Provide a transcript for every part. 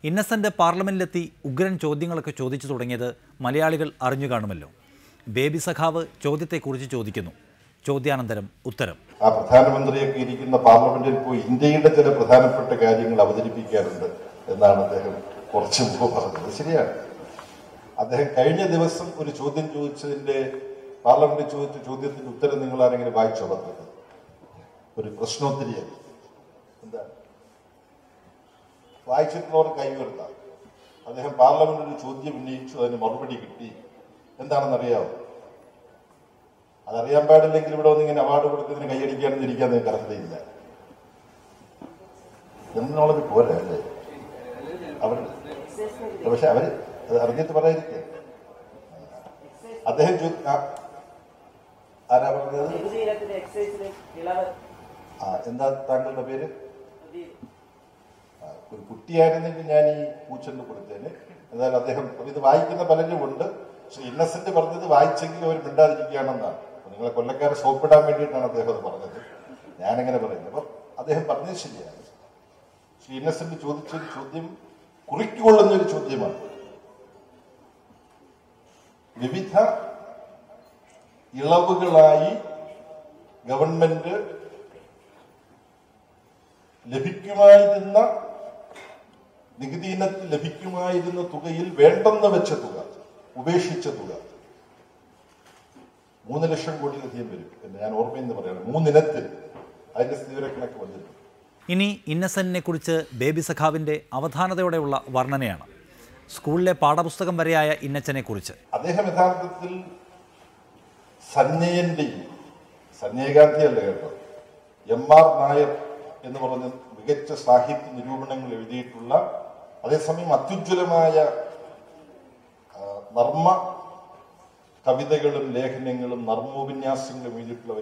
ഇന്നസെന്റ് പാർലമെന്റിലെത്തി ഉഗ്രൻ ചോദ്യങ്ങളൊക്കെ ചോദിച്ചു തുടങ്ങിയത് മലയാളികൾ അറിഞ്ഞു കാണുമല്ലോ. ബേബി സഖാവ് ചോദ്യത്തെക്കുറിച്ച് ചോദിക്കുന്നു. ചോദ്യാനന്തരം ഉത്തരം. ആ പ്രധാനമന്ത്രിയൊക്കെ ഇരിക്കുന്ന പാർലമെന്റിൽ പോയി ഇന്ത്യയുടെ ചില പ്രധാനപ്പെട്ട കാര്യങ്ങൾ അവതരിപ്പിക്കാറുണ്ട് എന്നാണ് അദ്ദേഹം കുറച്ചു മുമ്പ് പറഞ്ഞത്. ശരിയാണ്. അദ്ദേഹം കഴിഞ്ഞ ദിവസം ഒരു ചോദ്യം ചോദിച്ചതിന്റെ പാർലമെന്റിൽ ചോദിച്ച ചോദ്യത്തിന്റെ ഉത്തരം നിങ്ങൾ ആരെങ്കിലും വായിച്ചോ? പറഞ്ഞത് ഒരു പ്രശ്നോത്തരിയാണ്. എന്താ വായിച്ചിട്ടുള്ളവർ കൈ ഉയർത്താം. അദ്ദേഹം പാർലമെന്റിൽ ഒരു ചോദ്യം ഉന്നയിച്ചു, അതിന് മറുപടി കിട്ടി. എന്താണെന്നറിയാമോ? അതറിയാൻ പാടില്ലെങ്കിൽ ഇവിടെ വന്ന് ഇങ്ങനെ അവാർഡ് കൊടുക്കുന്നതിന് കൈയടിക്കാനും ഇരിക്കാൻ നിങ്ങൾക്ക് അർഹതയില്ല. എന്നുള്ളത് പോരാ അല്ലേ? പക്ഷെ അവര് അത് അറിഞ്ഞിട്ട് പറയാതിരിക്കുക. അദ്ദേഹം ആരാ പറഞ്ഞത്? എന്താ താങ്കളുടെ പേര്? ഒരു കുട്ടിയായിരുന്നെങ്കിൽ ഞാൻ ഈ പൂച്ചെന്ന് കൊടുത്തേന്. എന്തായാലും അദ്ദേഹം ഇത് വായിക്കുന്ന പലരും ഉണ്ട്. ശ്രീ ഇന്നസെന്റ് പറഞ്ഞത് വായിച്ചെങ്കിൽ അവർ മിണ്ടാതിരിക്കുകയാണെന്നാണ്. നിങ്ങളെ കൊല്ലക്കാരെ സോപ്പിടാൻ വേണ്ടിയിട്ടാണ് അദ്ദേഹം അത് പറഞ്ഞത്. ഞാനെങ്ങനെ പറയുന്നത്? അപ്പൊ അദ്ദേഹം പറഞ്ഞത് ശരിയാണ്. ശ്രീ ഇന്നസെന്റ് ചോദിച്ചൊരു ചോദ്യം കുറിക്കൊള്ളുന്നൊരു ചോദ്യമാണ്. വിവിധ ഇളവുകളായി ഗവൺമെന്റ് ലഭിക്കുമായിരുന്ന നികുതി ഇനത്തിൽ ലഭിക്കുമായിരുന്ന തുകയിൽ വേണ്ടെന്ന് വെച്ച തുക, ഉപേക്ഷിച്ച തുക 3 ലക്ഷം കോടിയിലധികം വരും എന്ന് ഞാൻ ഓർമ്മയെന്ന് പറയാണ്. 3 ഇനത്തിൽ അതിന്റെ സ്ഥിതിവിവരക്കണക്ക് വന്നിട്ടുണ്ട്. ഇനി ഇന്നസെന്റിനെ കുറിച്ച് ബേബി സഖാവിന്റെ അവധാനതയോടെയുള്ള വർണ്ണനയാണ്. സ്കൂളിലെ പാഠപുസ്തകം വരെയായ ഇന്നച്ചനെ കുറിച്ച് അദ്ദേഹം യഥാർത്ഥത്തിൽ സഞ്ജയ് അല്ല കേട്ടോ, M.R. നായർ എന്ന് പറഞ്ഞ മികച്ച സാഹിത്യ നിരൂപണങ്ങൾ എഴുതിയിട്ടുള്ള, അതേസമയം അത്യുജ്വലമായ നർമ്മ കവിതകളും ലേഖനങ്ങളും നർമ്മോപന്യാസങ്ങളും എഴുതിയിട്ടുള്ള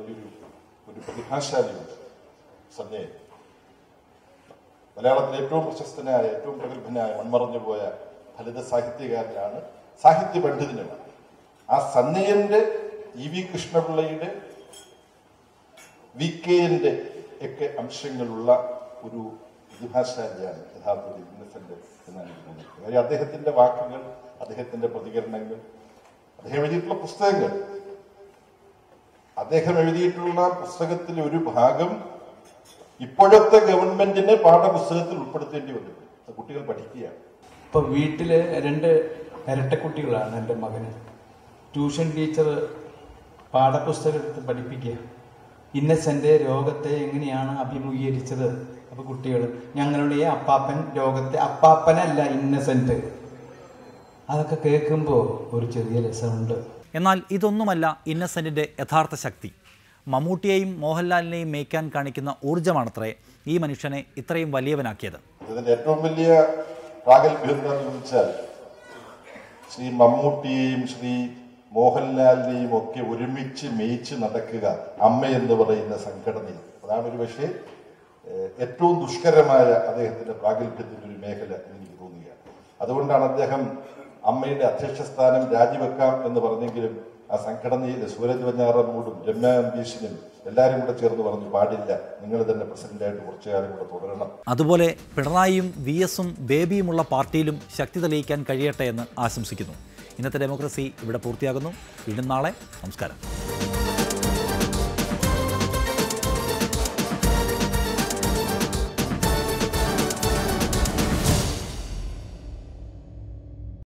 ഒരു പ്രതിഭാശാലിയുണ്ട് സഞ്ജയൻ. മലയാളത്തിലെ ഏറ്റവും പ്രശസ്തനായ, ഏറ്റവും പ്രഗത്ഭനായ, മൺമറഞ്ഞു പോയ ഫലിത സാഹിത്യകാരനാണ്, സാഹിത്യ പണ്ഡിതനുമാണ്. ആ സഞ്ജയന്റെ, E.V. കൃഷ്ണപിള്ളയുടെ, VK-ന്റെ ഒക്കെ അംശങ്ങളുള്ള ഒരു പ്രതിഭാശാലിയാണ് യഥാർത്ഥത്തിൽ ഇന്നസെന്റ് എന്നാണ് തോന്നുന്നത്. കാര്യം അദ്ദേഹത്തിന്റെ വാക്കുകൾ, അദ്ദേഹത്തിന്റെ പ്രതികരണങ്ങൾ, അദ്ദേഹം എഴുതിയിട്ടുള്ള പുസ്തകങ്ങൾ, അദ്ദേഹം എഴുതിയിട്ടുള്ള പുസ്തകത്തിലെ ഒരു ഭാഗം ഇപ്പോഴത്തെ ഗവൺമെന്റിനെ പാഠപുസ്തകത്തിൽ ഉൾപ്പെടുത്തേണ്ടി വന്നിട്ടുണ്ട്. കുട്ടികൾ പഠിക്കുകയാണ്. ഇപ്പൊ വീട്ടില് 2 ഇരട്ടക്കുട്ടികളാണ് എൻ്റെ മകന്. ട്യൂഷൻ ടീച്ചർ പാഠപുസ്തകം എടുത്ത് പഠിപ്പിക്കുക. ഇന്നസെന്റ് രോഗത്തെ എങ്ങനെയാണ് അഭിമുഖീകരിച്ചത്. അപ്പൊ കുട്ടികൾ, ഞങ്ങളുടെ അപ്പാപ്പൻ രോഗത്തെ, അപ്പാപ്പനല്ല ഇന്നസെന്റ്. അതൊക്കെ കേൾക്കുമ്പോൾ ഒരു ചെറിയ രസമുണ്ട്. എന്നാൽ ഇതൊന്നുമല്ല ഇന്നസെന്റിന്റെ യഥാർത്ഥ ശക്തി. മമ്മൂട്ടിയെയും മോഹൻലാലിനെയും മേയ്ക്കാൻ കാണിക്കുന്ന ഊർജ്ജമാണത്രേ ഈ മനുഷ്യനെ ഇത്രയും വലിയവനാക്കിയത്. ഇതിന്റെ ഏറ്റവും വലിയ പ്രാഗൽഭ്യം എന്താണെന്ന് ചോദിച്ചാൽ, ശ്രീ മമ്മൂട്ടിയെയും ശ്രീ മോഹൻലാലിനെയും ഒക്കെ ഒരുമിച്ച് മേയിച്ച് നടക്കുക അമ്മ എന്ന് പറയുന്ന സംഘടനയിൽ. അതാണ് ഒരു പക്ഷേ ഏറ്റവും ദുഷ്കരമായ അദ്ദേഹത്തിന്റെ പ്രാഗൽഭ്യത്തിന്റെ ഒരു മേഖല എനിക്ക് തോന്നുകയാണ്. അതുകൊണ്ടാണ് അദ്ദേഹം അമ്മയുടെ അധ്യക്ഷ സ്ഥാനം രാജിവെക്കാം എന്ന് പറഞ്ഞെങ്കിലും ആ സംഘടനയിൽ സൂരജ് വഞ്ഞാറമ്മൂടും രമ്യ അംബീഷനും എല്ലാവരും കൂടെ ചേർന്ന് പറഞ്ഞു, പാടില്ല, നിങ്ങൾ തന്നെ പ്രസിഡന്റായിട്ട് കുറച്ചു കാലം കൂടെ തുടരണം. അതുപോലെ പിണറായിയും VS-ഉം ബേബിയുമുള്ള പാർട്ടിയിലും ശക്തി തെളിയിക്കാൻ കഴിയട്ടെ എന്ന് ആശംസിക്കുന്നു. ഇന്നത്തെ ഡെമോക്രസി ഇവിടെ പൂർത്തിയാകുന്നു. വീണ്ടും നാളെ. നമസ്കാരം.